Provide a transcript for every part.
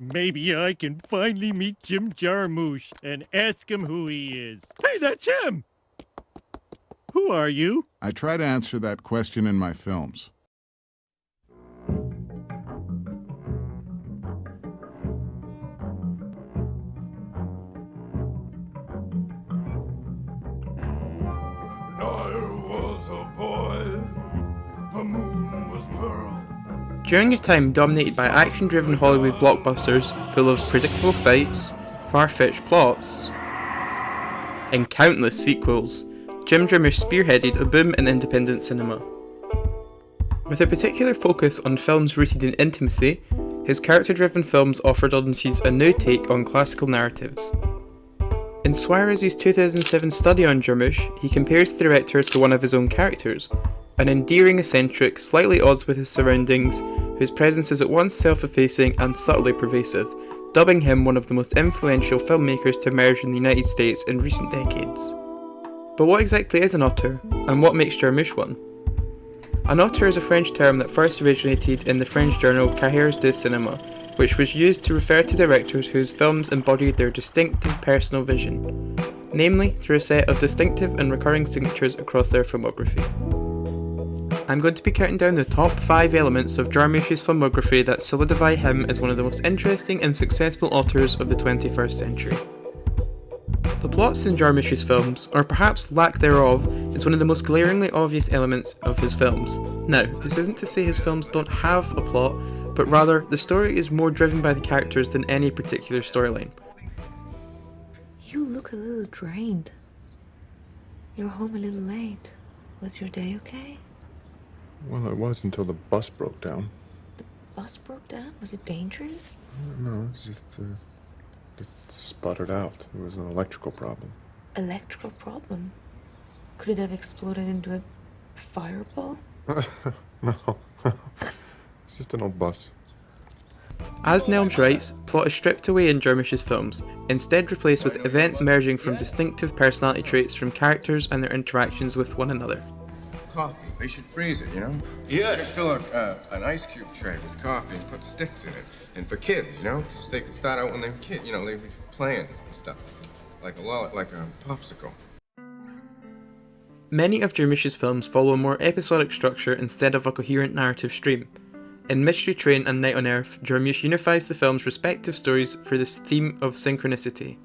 Maybe I can finally meet Jim Jarmusch and ask him who he is. Hey, that's him! Who are you? I try to answer that question in my films. The moon was pearl. During a time dominated by action-driven Hollywood blockbusters full of predictable fights, far-fetched plots, and countless sequels, Jim Jarmusch spearheaded a boom in independent cinema. With a particular focus on films rooted in intimacy, his character-driven films offered audiences a new take on classical narratives. In Suarez's 2007 study on Jarmusch, he compares the director to one of his own characters, an endearing eccentric, slightly odds with his surroundings, whose presence is at once self-effacing and subtly pervasive, dubbing him one of the most influential filmmakers to emerge in the United States in recent decades. But what exactly is an auteur, and what makes Jarmusch one? An auteur is a French term that first originated in the French journal Cahiers du Cinéma, which was used to refer to directors whose films embodied their distinctive personal vision, namely through a set of distinctive and recurring signatures across their filmography. I'm going to be counting down the top 5 elements of Jarmusch's filmography that solidify him as one of the most interesting and successful auteurs of the 21st century. The plots in Jarmusch's films, or perhaps lack thereof, is one of the most glaringly obvious elements of his films. Now, this isn't to say his films don't have a plot, but rather the story is more driven by the characters than any particular storyline. You look a little drained. You're home a little late. Was your day okay? Well, it was until the bus broke down. The bus broke down? Was it dangerous? No, it's just sputtered out. It was an electrical problem. Electrical problem? Could it have exploded into a fireball? No. It's just an old bus. As Nelms writes, plot is stripped away in Jarmusch's films, instead replaced with events emerging from distinctive personality traits from characters and their interactions with one another. Coffee. They should freeze it, you know? Yes. Just fill an ice cube tray with coffee and put sticks in it. And for kids, you know? Because they could start out when they were kids, you know, they were playing and stuff. Like a popsicle. Many of Jarmusch's films follow a more episodic structure instead of a coherent narrative stream. In Mystery Train and Night on Earth, Jarmusch unifies the film's respective stories for this theme of synchronicity.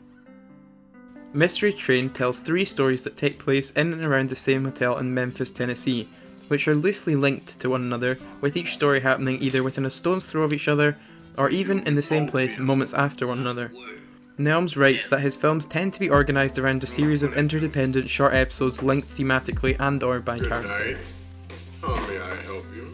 Mystery Train tells 3 stories that take place in and around the same hotel in Memphis, Tennessee, which are loosely linked to one another, with each story happening either within a stone's throw of each other, or even in the same place moments after one another. Nelms writes that his films tend to be organised around a series of interdependent short episodes linked thematically and or by character. How may I help you?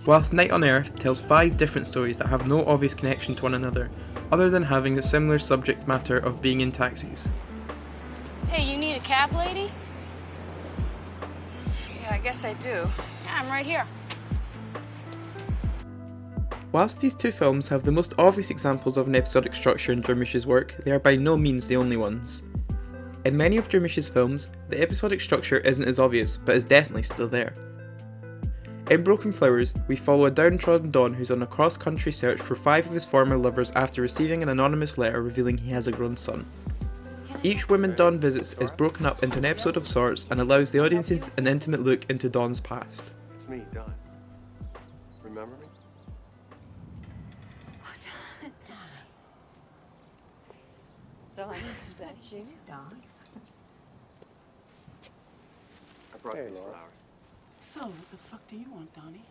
Whilst Night on Earth tells 5 different stories that have no obvious connection to one another, other than having the similar subject matter of being in taxis. Hey, you need a cab, lady? Yeah, I guess I do. I'm right here. Whilst these 2 films have the most obvious examples of an episodic structure in Jarmusch's work, they are by no means the only ones. In many of Jarmusch's films, the episodic structure isn't as obvious, but is definitely still there. In Broken Flowers, we follow a downtrodden Don who's on a cross-country search for 5 of his former lovers after receiving an anonymous letter revealing he has a grown son. Each woman Don visits is broken up into an episode of sorts and allows the audiences an intimate look into Don's past. It's me, Don. Remember me? Don, is that you? Don? I brought these flowers. So, what the fuck do you want, Donnie?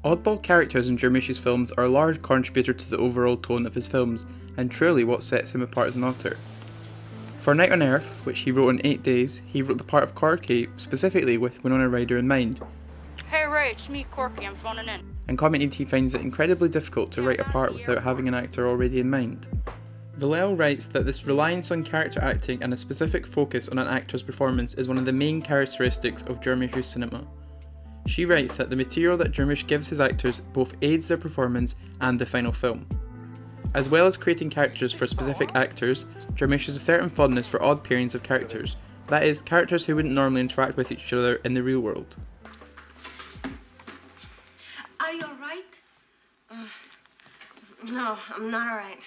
Oddball characters in Jarmusch's films are a large contributor to the overall tone of his films, and truly what sets him apart as an author. For Night on Earth, which he wrote in 8 days, he wrote the part of Corky specifically with Winona Ryder in mind, Hey, Ray, it's me, Corky. I'm phoning in. and commented he finds it incredibly difficult to write a part without having an actor already in mind. Villel writes that this reliance on character acting and a specific focus on an actor's performance is one of the main characteristics of Jarmusch's cinema. She writes that the material that Jarmusch gives his actors both aids their performance and the final film. As well as creating characters for specific actors, Jarmusch has a certain fondness for odd pairings of characters, that is, characters who wouldn't normally interact with each other in the real world. Are you alright? No, I'm not all right.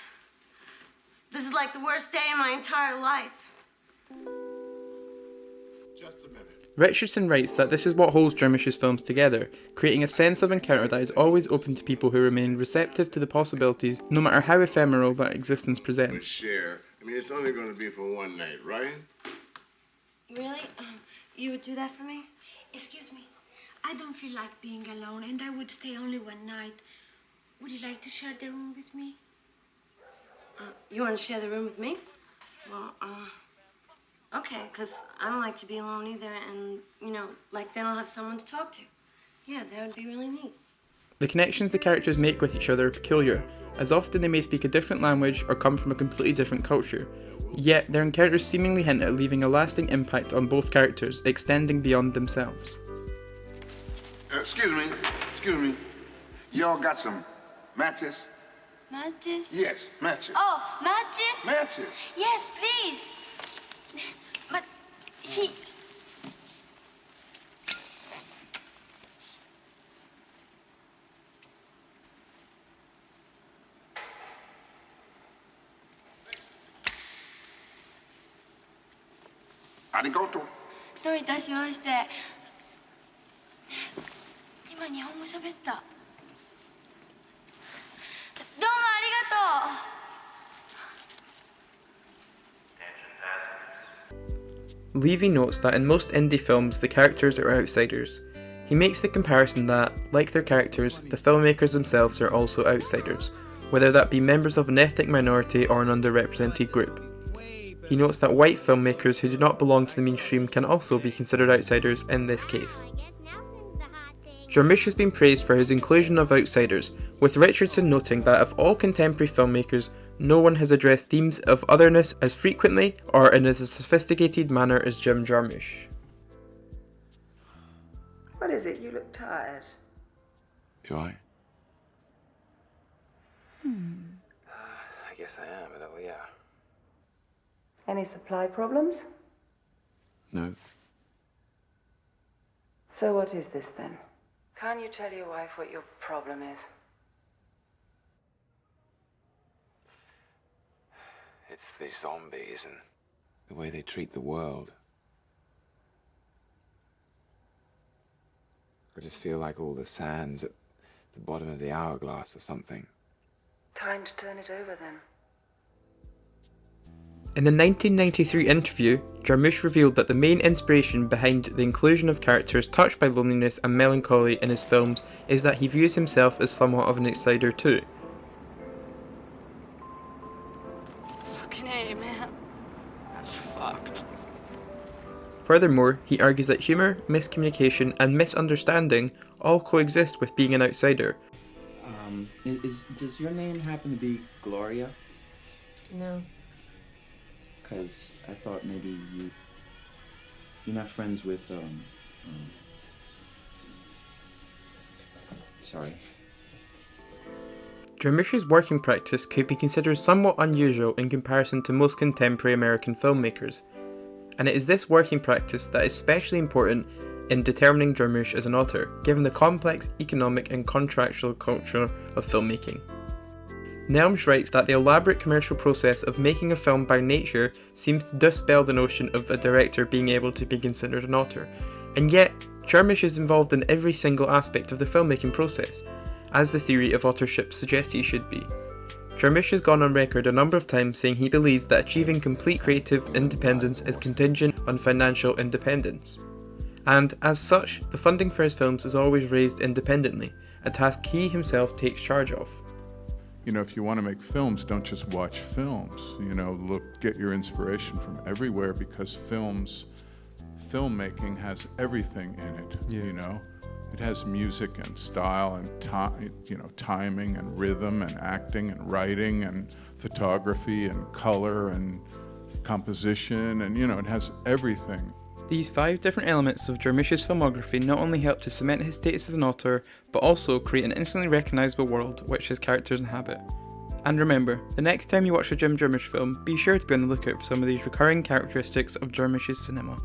This is like the worst day of my entire life. Just a minute. Richardson writes that this is what holds Jarmusch's films together, creating a sense of encounter that is always open to people who remain receptive to the possibilities, no matter how ephemeral that existence presents. Share. I mean, it's only going to be for one night, right? Really? You would do that for me? Excuse me. I don't feel like being alone, and I would stay only one night. Would you like to share the room with me? You want to share the room with me? Well, okay, because I don't like to be alone either, and, you know, like, then I'll have someone to talk to. Yeah, that would be really neat. The connections the characters make with each other are peculiar, as often they may speak a different language or come from a completely different culture. Yet, their encounters seemingly hint at leaving a lasting impact on both characters, extending beyond themselves. Excuse me. Y'all got some matches? Matches? Yes, matches. Oh, matches? Matches. Yes, please. But he... Arigato. どういたしまして。今日本語喋った。どうもありがとう。Levy notes that in most indie films, the characters are outsiders. He makes the comparison that, like their characters, the filmmakers themselves are also outsiders, whether that be members of an ethnic minority or an underrepresented group. He notes that white filmmakers who do not belong to the mainstream can also be considered outsiders in this case. Jarmusch has been praised for his inclusion of outsiders, with Richardson noting that of all contemporary filmmakers, no one has addressed themes of otherness as frequently or in as a sophisticated manner as Jim Jarmusch. What is it? You look tired. Do I? I guess I am, but yeah. Any supply problems? No. So what is this then? Can't you tell your wife what your problem is? It's the zombies and the way they treat the world. I just feel like all the sand's at the bottom of the hourglass or something. Time to turn it over then. In the 1993 interview, Jarmusch revealed that the main inspiration behind the inclusion of characters touched by loneliness and melancholy in his films is that he views himself as somewhat of an outsider too. Fucking A, man. That's fucked. Furthermore, he argues that humour, miscommunication and misunderstanding all coexist with being an outsider. Does your name happen to be Gloria? No. Because I thought maybe you're not friends with, sorry. Jarmusch's working practice could be considered somewhat unusual in comparison to most contemporary American filmmakers, and it is this working practice that is especially important in determining Jarmusch as an author, given the complex economic and contractual culture of filmmaking. Nelms writes that the elaborate commercial process of making a film by nature seems to dispel the notion of a director being able to be considered an author, and yet Jarmusch is involved in every single aspect of the filmmaking process, as the theory of authorship suggests he should be. Jarmusch has gone on record a number of times saying he believes that achieving complete creative independence is contingent on financial independence. And, as such, the funding for his films is always raised independently, a task he himself takes charge of. You know, if you want to make films, don't just watch films. You know, get your inspiration from everywhere, because filmmaking has everything in it. Yeah. You know, it has music and style and timing and rhythm and acting and writing and photography and color and composition, and it has everything. These 5 different elements of Jarmusch's filmography not only help to cement his status as an author, but also create an instantly recognisable world which his characters inhabit. And remember, the next time you watch a Jim Jarmusch film, be sure to be on the lookout for some of these recurring characteristics of Jarmusch's cinema.